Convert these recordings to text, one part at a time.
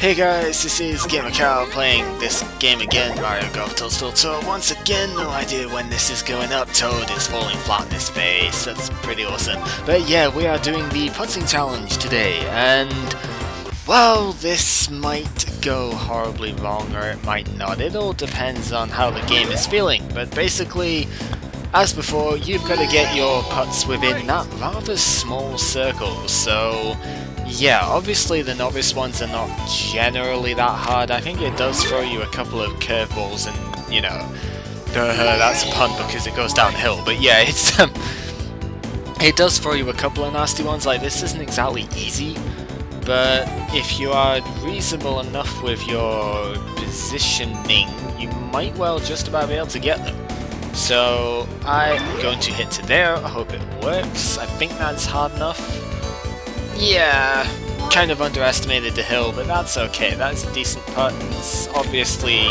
Hey guys, this is gamercal playing this game again, Mario Golf Toadstool Tour. Once again, no idea when this is going up. Toad is falling flat in his face. That's pretty awesome. But yeah, we are doing the putting challenge today, and well, this might go horribly wrong or it might not. It all depends on how the game is feeling. But basically, as before, you've got to get your putts within that rather small circle. So yeah, obviously the novice ones are not generally that hard. I think it does throw you a couple of curveballs and, you know, that's a pun because it goes downhill. But yeah, it's it does throw you a couple of nasty ones. Like, this isn't exactly easy, but if you are reasonable enough with your positioning, you might well just about be able to get them. So I'm going to hit to there. I hope it works. I think that's hard enough. Yeah, kind of underestimated the hill, but that's okay. That's a decent putt. It's obviously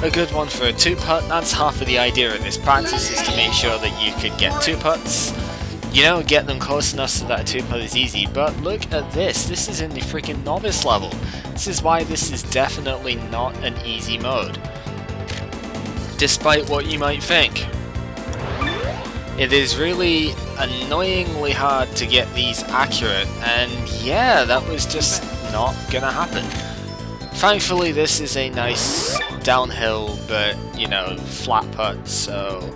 a good one for a two-putt. That's half of the idea of this practice, is to make sure that you could get two putts. You know, get them close enough so that a two-putt is easy. But look at this. This is in the freaking novice level. This is why this is definitely not an easy mode, despite what you might think. It is really annoyingly hard to get these accurate, and yeah, that was just not gonna happen. Thankfully, this is a nice downhill, but, you know, flat putt, so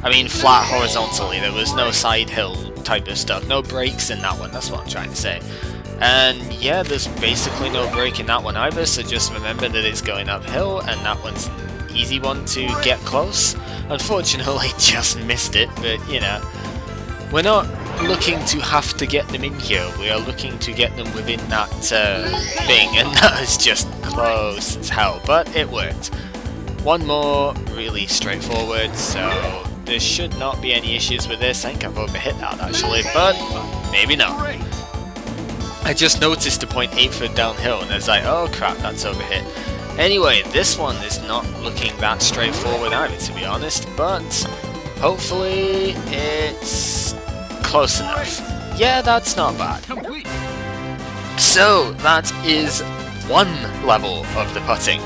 I mean flat horizontally. There was no side hill type of stuff, no breaks in that one, that's what I'm trying to say. And yeah, there's basically no break in that one either, so just remember that it's going uphill, and that one's an easy one to get close. Unfortunately, just missed it, but you know, we're not looking to have to get them in here, we are looking to get them within that thing, and that is just close as hell, but it worked. One more, really straightforward, so there should not be any issues with this. I think I've overhit that actually, but maybe not. I just noticed the 0.8 foot downhill, and I was like, oh crap, that's overhit. Anyway, this one is not looking that straightforward either, to be honest, but hopefully it's close enough. Yeah, that's not bad. So, that is one level of the putting.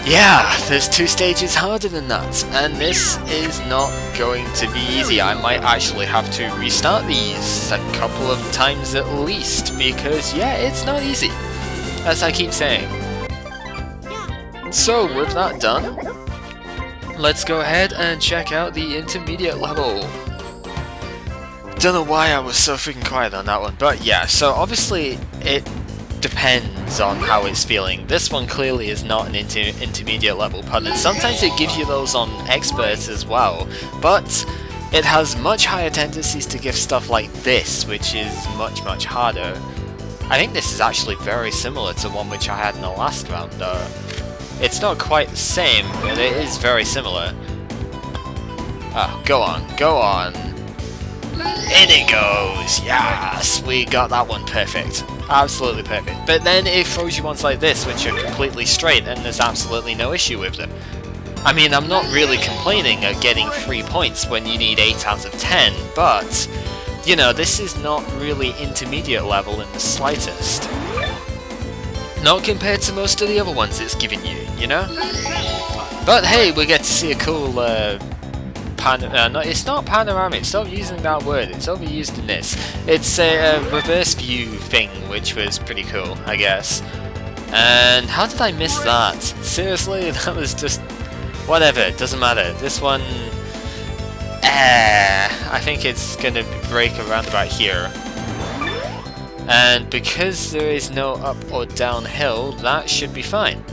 Yeah, there's two stages harder than that, and this is not going to be easy. I might actually have to restart these a couple of times at least, because yeah, it's not easy, as I keep saying. So, with that done, let's go ahead and check out the intermediate level. Don't know why I was so freaking quiet on that one, but yeah, so obviously it depends on how it's feeling. This one clearly is not an intermediate level putt, and sometimes it gives you those on experts as well, but it has much higher tendencies to give stuff like this, which is much harder. I think this is actually very similar to one which I had in the last round though. It's not quite the same, but it is very similar. Ah, go on, go on. In it goes! Yes! We got that one perfect. Absolutely perfect. But then it throws you ones like this, which are completely straight, and there's absolutely no issue with them. I mean, I'm not really complaining at getting 3 points when you need 8 out of 10, but, you know, this is not really intermediate level in the slightest. Not compared to most of the other ones it's giving you, you know? But hey, we get to see a cool, no, it's not panoramic, stop using that word, it's overused in this. It's a reverse view thing, which was pretty cool, I guess. And how did I miss that? Seriously, that was just, whatever, it doesn't matter. This one, I think it's gonna break around about here. And because there is no up or downhill, that should be fine.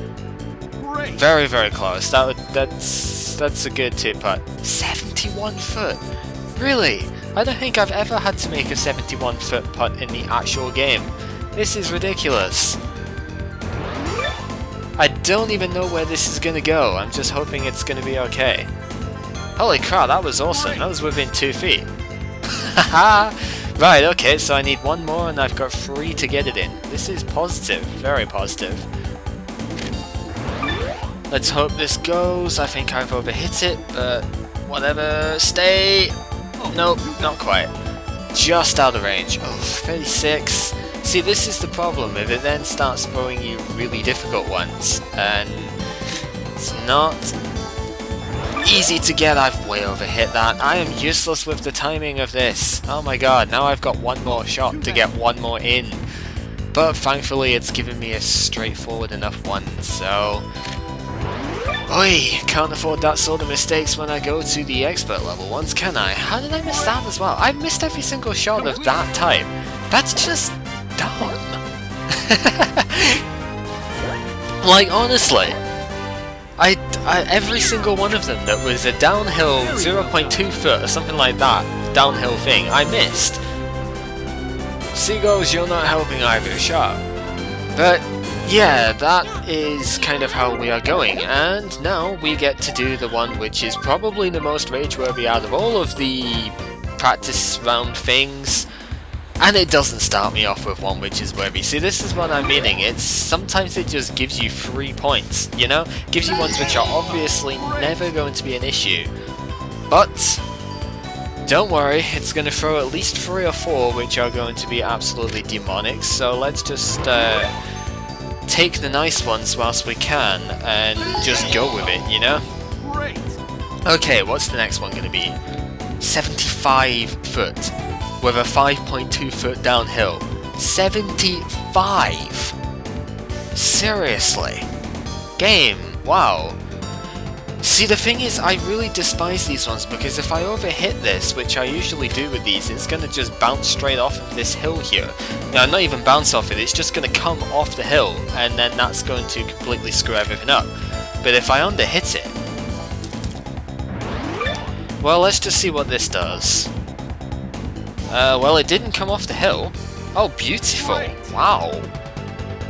Very close. That's a good tip putt. 71 foot? Really? I don't think I've ever had to make a 71 foot putt in the actual game. This is ridiculous. I don't even know where this is gonna go. I'm just hoping it's gonna be okay. Holy crap, that was awesome. That was within 2 feet. Haha! Right, okay, so I need one more and I've got 3 to get it in. This is positive, very positive. Let's hope this goes. I think I've overhit it, but whatever. Stay! Nope, not quite. Just out of range. Oh, 36. See, this is the problem, if it then starts throwing you really difficult ones, and it's not easy to get. I've way overhit that. I am useless with the timing of this. Oh my god, now I've got one more shot to get one more in. But thankfully it's given me a straightforward enough one, so... Oi, can't afford that sort of mistakes when I go to the expert level ones, can I? How did I miss that as well? I've missed every single shot of that type. That's just dumb. Like, honestly, every single one of them that was a downhill 0.2 foot or something like that, downhill thing, I missed. Seagulls, you're not helping either, sharp. But yeah, that is kind of how we are going, and now we get to do the one which is probably the most rage-worthy out of all of the practice round things. And it doesn't start me off with one which is worthy. See, this is what I'm meaning. It's sometimes it just gives you 3 points, you know? Gives you ones which are obviously never going to be an issue. But don't worry, it's going to throw at least 3 or 4 which are going to be absolutely demonic. So let's just take the nice ones whilst we can and just go with it, you know? Okay, what's the next one going to be? 75 foot. With a 5.2 foot downhill. 75! Seriously? Game, wow. See, the thing is, I really despise these ones because if I overhit this, which I usually do with these, it's going to just bounce straight off of this hill here. Now, not even bounce off it, it's just going to come off the hill, and then that's going to completely screw everything up. But if I underhit it... Well, let's just see what this does. Well, it didn't come off the hill. Oh, beautiful. Wow.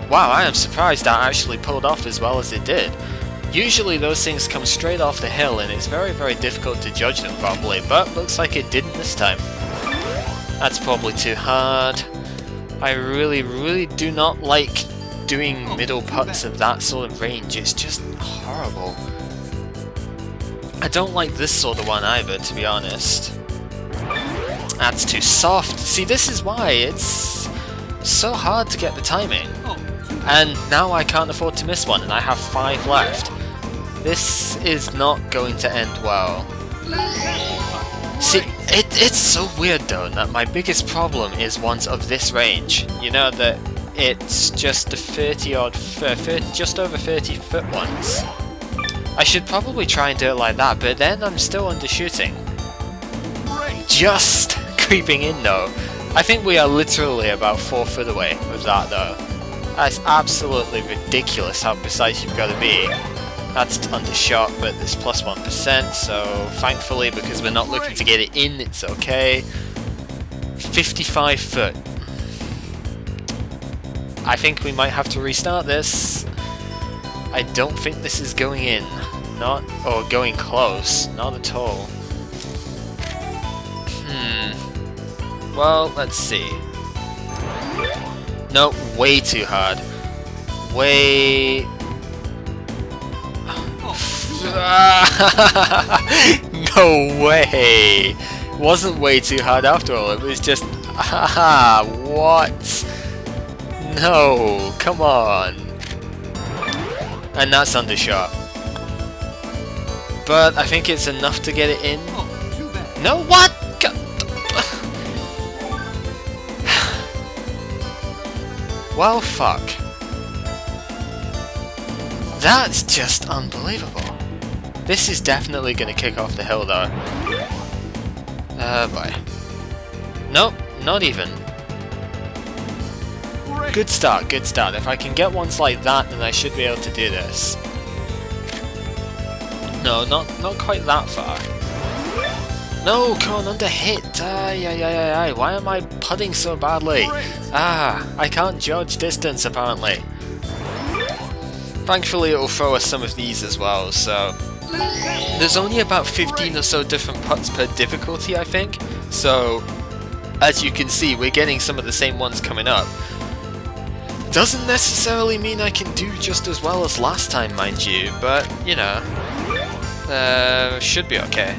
Wow, I am surprised that actually pulled off as well as it did. Usually those things come straight off the hill and it's very, very difficult to judge them properly, but looks like it didn't this time. That's probably too hard. I really, really do not like doing middle putts of that sort of range. It's just horrible. I don't like this sort of one either, to be honest. That's too soft. See, this is why it's so hard to get the timing. And now I can't afford to miss one, and I have 5 left. This is not going to end well. See, it's so weird though that my biggest problem is ones of this range. You know, that it's just the 30 odd, just over 30 foot ones. I should probably try and do it like that, but then I'm still undershooting. Just creeping in though. I think we are literally about 4 foot away with that though. That's absolutely ridiculous how precise you've got to be. That's undershot, but there's plus 1%, so thankfully, because we're not looking to get it in, it's okay. 55 foot. I think we might have to restart this. I don't think this is going in. Not, or going close. Not at all. Well, let's see. No, way too hard. Way... No way! Wasn't way too hard after all, it was just... what? No, come on. And that's undershot. But I think it's enough to get it in. No, what? Well, fuck. That's just unbelievable. This is definitely going to kick off the hill, though. Boy. Nope, not even. Good start, good start. If I can get ones like that, then I should be able to do this. No, not quite that far. No, come on, under hit. Why am I putting so badly? I can't judge distance apparently. Thankfully it'll throw us some of these as well, so... There's only about 15 or so different putts per difficulty, I think. So, as you can see, we're getting some of the same ones coming up. Doesn't necessarily mean I can do just as well as last time, mind you, but, you know... should be okay.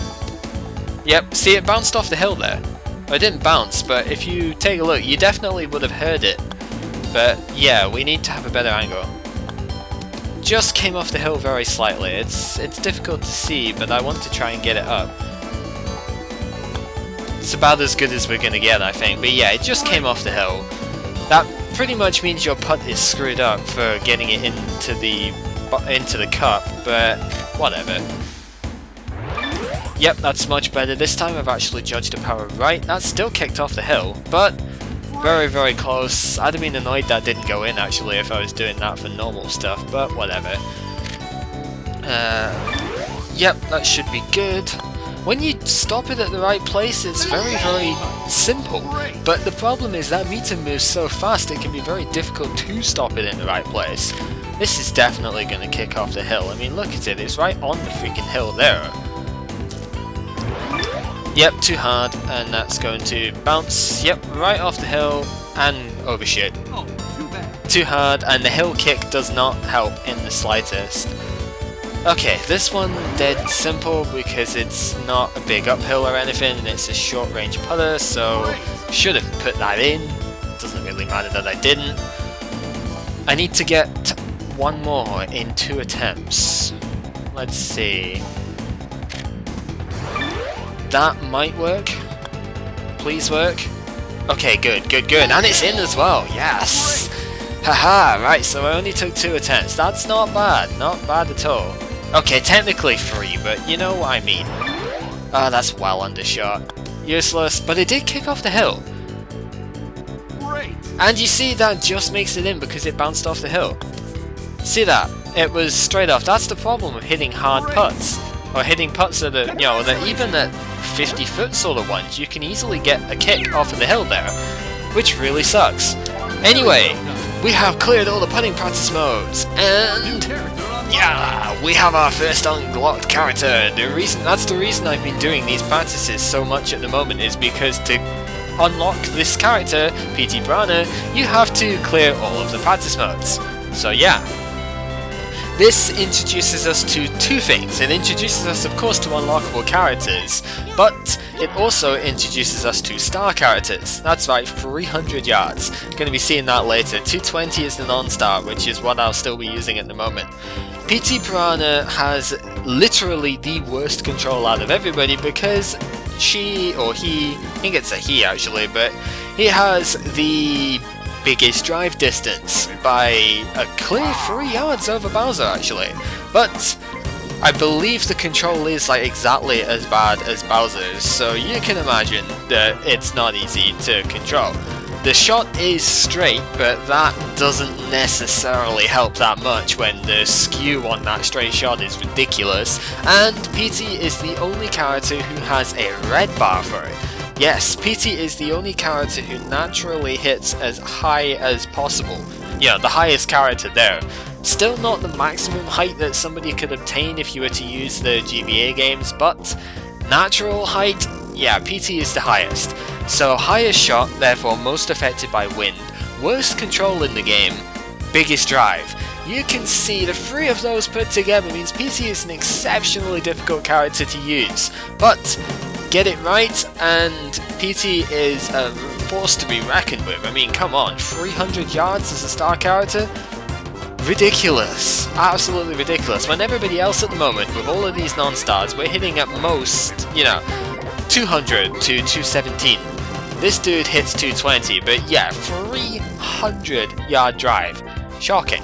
Yep, see, it bounced off the hill there. Well, it didn't bounce, but if you take a look, you definitely would have heard it but yeah, we need to have a better angle. Just came off the hill very slightly. It's difficult to see, but I want to try and get it up. It's about as good as we're gonna get, I think. But yeah, it just came off the hill. That pretty much means your putt is screwed up for getting it into the cup, but whatever. Yep, that's much better. This time I've actually judged the power right. That's still kicked off the hill, but very, very close. I'd have been annoyed that didn't go in, actually, if I was doing that for normal stuff, but whatever. Yep, that should be good. When you stop it at the right place, it's very, very simple. But the problem is that meter moves so fast, it can be very difficult to stop it in the right place. This is definitely going to kick off the hill. I mean, look at it, it's right on the freaking hill there. Yep, too hard, and that's going to bounce, yep, right off the hill, and overshoot. Too hard, and the hill kick does not help in the slightest. Okay, this one dead simple because it's not a big uphill or anything, and it's a short range putter, so should have put that in. Doesn't really matter that I didn't. I need to get one more in 2 attempts. Let's see. That might work. Please work. Okay, good, good, good. And it's in as well. Yes! Haha, right, so I only took 2 attempts. That's not bad. Not bad at all. Okay, technically 3, but you know what I mean. Ah, that's well undershot. Useless, but it did kick off the hill. Great. And you see that just makes it in because it bounced off the hill. See that? It was straight off. That's the problem with hitting hard putts. Or hitting putts that are, you know, that even at 50-foot sort of ones, you can easily get a kick off of the hill there, which really sucks. Anyway, we have cleared all the putting practice modes, and yeah, we have our first unlocked character. That's the reason I've been doing these practices so much at the moment, is because to unlock this character, PT Brana, you have to clear all of the practice modes. So yeah. This introduces us to 2 things. It introduces us, of course, to unlockable characters, but it also introduces us to star characters. That's right, 300 yards. Going to be seeing that later. 220 is the non-star, which is what I'll still be using at the moment. PT Piranha has literally the worst control out of everybody because she, or he, I think it's a he actually, but he has the biggest drive distance by a clear 3 yards over Bowser actually, but I believe the control is like exactly as bad as Bowser's, so you can imagine that it's not easy to control. The shot is straight, but that doesn't necessarily help that much when the skew on that straight shot is ridiculous, and PT is the only character who has a red bar for it. Yes, PT is the only character who naturally hits as high as possible. Yeah, the highest character there. Still not the maximum height that somebody could obtain if you were to use the GBA games, but natural height, yeah, PT is the highest. So highest shot, therefore most affected by wind, worst control in the game, biggest drive. You can see the 3 of those put together means PT is an exceptionally difficult character to use, but get it right, and PT is a force to be reckoned with. I mean, come on, 300 yards as a star character? Ridiculous. Absolutely ridiculous. When everybody else at the moment, with all of these non-stars, we're hitting at most, you know, 200 to 217. This dude hits 220, but yeah, 300 yard drive. Shocking.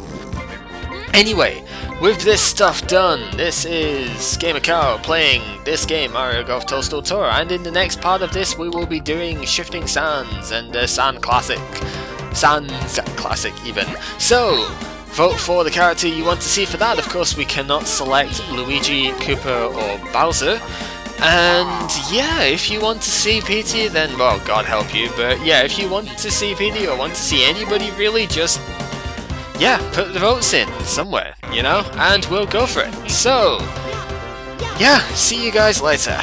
Anyway, with this stuff done, this is gamercal playing this game, Mario Golf Toadstool Tour, and in the next part of this we will be doing Shifting Sands and Sand Classic. Sands Classic even. So, vote for the character you want to see for that. Of course we cannot select Luigi, Koopa or Bowser. And yeah, if you want to see PT then, well, God help you, but yeah, if you want to see PT or want to see anybody really, just yeah, put the votes in somewhere, you know, and we'll go for it. So, yeah, see you guys later.